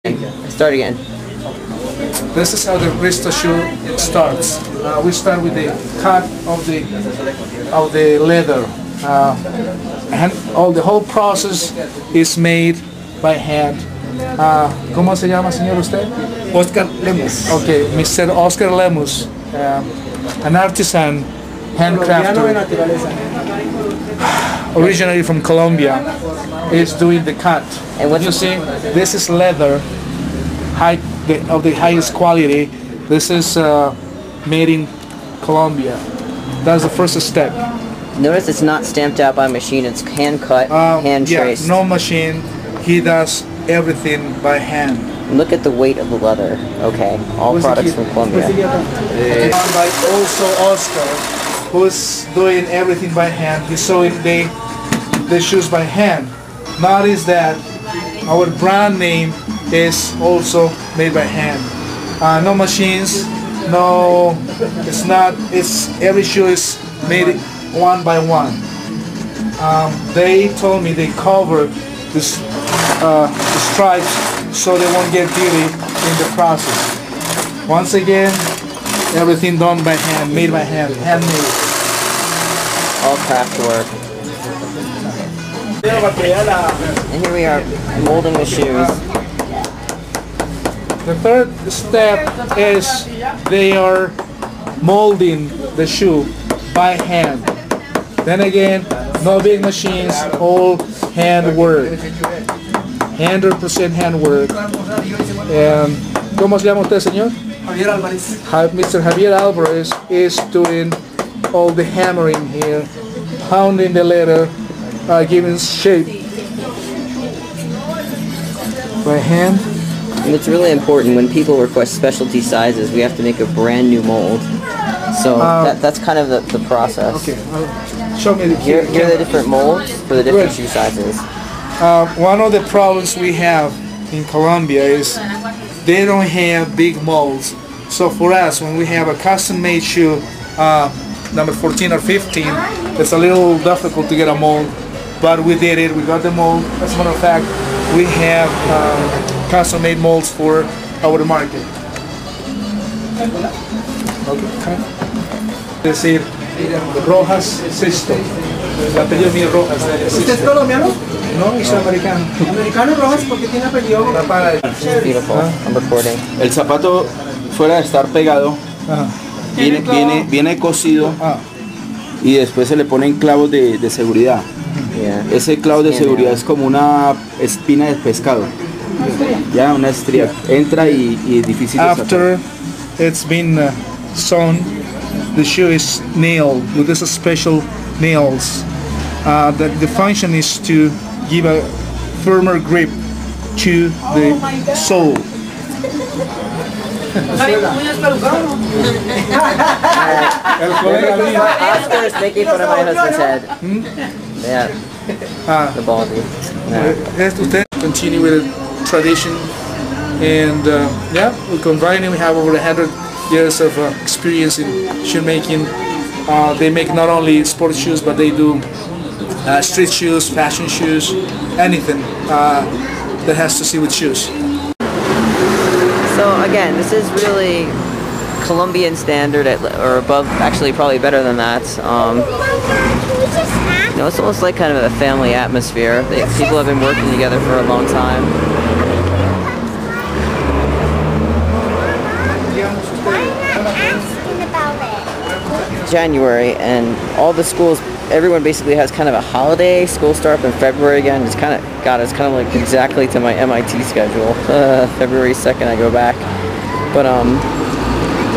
Start again. This is how the Risto shoe starts. We start with the cut of the leather, and the whole process is made by hand. ¿Cómo se llama, señor, usted? Oscar Lemus. Okay, Mr. Oscar Lemus, an artisan, handcrafter, originally from Colombia, is doing the cut. And what you see, this is leather, of the highest quality. This is made in Colombia. That's the first step. Notice it's not stamped out by machine, it's hand cut, hand traced. Yeah, no machine. He does everything by hand. Look at the weight of the leather. Okay, all products from Colombia. By also Oscar, who's doing everything by hand. He's sewing the shoes by hand. Notice that our brand name is also made by hand. No machines, no, it's not, every shoe is made one by one. They told me they cover the stripes so they won't get dirty in the process. Once again, everything done by hand, made by hand, handmade. All craft work. And here we are molding the shoes. The third step is they are molding the shoe by hand. Then again, no big machines, all hand work. 100% hand work. ¿Cómo se llama usted, señor? Javier Álvarez. Mr. Javier Alvarez is doing all the hammering here, pounding the leather, giving shape by hand. And it's really important when people request specialty sizes, we have to make a brand new mold. So that's kind of the process. Okay, show me the Here are the different molds for the different shoe sizes. One of the problems we have in Colombia is they don't have big molds. So for us, when we have a custom-made shoe, number 14 or 15, it's a little difficult to get a mold. But we did it, we got the mold. As a matter of fact, we have custom-made molds for our market. Okay. Es decir, Rojas Risto. El apellido mío Rojas. ¿Usted es colombiano? No, yo soy americano. Americano Rojas porque tiene apellido. Beautiful. I'm recording. El zapato, fuera de estar pegado, viene cosido y después se le ponen clavos de seguridad. Yeah. Ese clavo de seguridad es como una espina de pescado. Ya, una estría. Entra y es difícil de sacar. After it's been sewn, the shoe is nailed with this special nails. The function is to give a firmer grip to the sole. Oscar is making fun of my husband's head. Yeah. The baldy. Yeah. Continue with the tradition, and yeah, we're combining. We have over 100 years of experience in shoemaking. They make not only sports shoes, but they do street shoes, fashion shoes, anything that has to see with shoes. So again, this is really Colombian standard or above, actually probably better than that. You know, it's almost like kind of a family atmosphere. People have been working together for a long time. January, and all the schools, everyone basically has kind of a holiday. School start up in February again. It's kind of, God, it's kind of like exactly to my MIT schedule. February 2nd I go back. But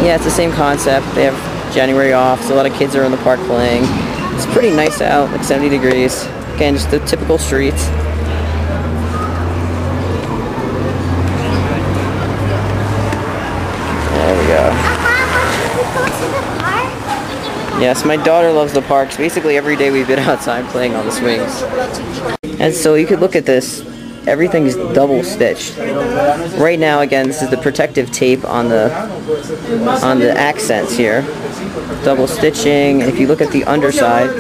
yeah, it's the same concept. They have January off, so a lot of kids are in the park playing. It's pretty nice out, like 70 degrees. Again, just the typical streets. There we go. Yes, my daughter loves the parks. Basically every day we've been outside playing on the swings. And so you could look at this. Everything's double stitched. Right now, again, this is the protective tape on the accents here. Double stitching. And if you look at the underside,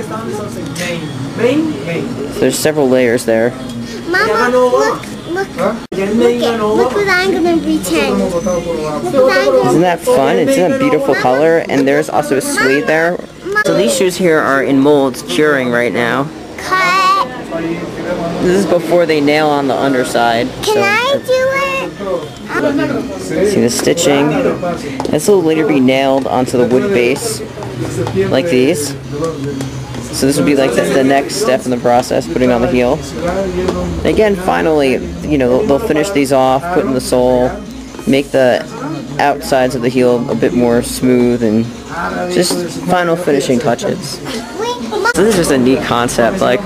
so there's several layers there. Mama, look. Look what I'm gonna pretend. Look what I'm gonna Isn't that fun? It's in a beautiful color, and there's also a suede there. So these shoes here are in molds curing right now. cut. This is before they nail on the underside. Can I do it? See the stitching. This will later be nailed onto the wood base, like these. So this would be like the next step in the process, putting on the heel. And again, finally, you know, they'll finish these off, put in the sole, make the outsides of the heel a bit more smooth, and just final finishing touches. So this is just a neat concept. Like,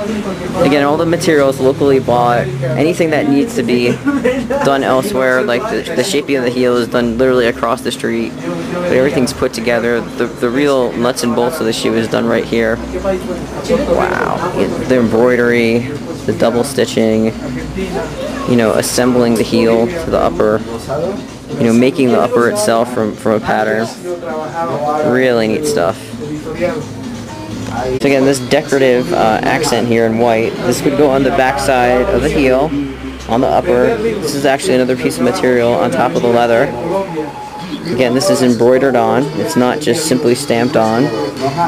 again, all the materials locally bought. Anything that needs to be done elsewhere, like the shaping of the heel is done literally across the street, but everything's put together. The real nuts and bolts of the shoe is done right here. Wow. The embroidery, the double stitching, you know, assembling the heel to the upper, you know, making the upper itself from a pattern. Really neat stuff. So again, this decorative accent here in white, this would go on the back side of the heel, on the upper. This is actually another piece of material on top of the leather. Again, this is embroidered on. It's not just simply stamped on.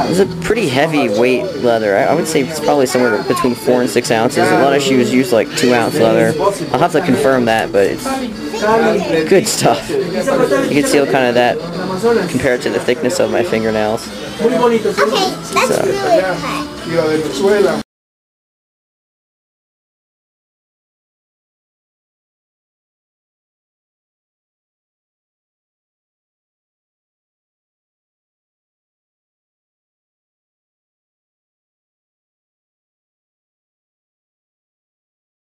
It's a pretty heavy weight leather. I would say it's probably somewhere between 4 and 6 ounces. A lot of shoes use like 2-ounce leather. I'll have to confirm that, but it's good stuff. You can feel kind of that compared to the thickness of my fingernails. Okay, that's really okay.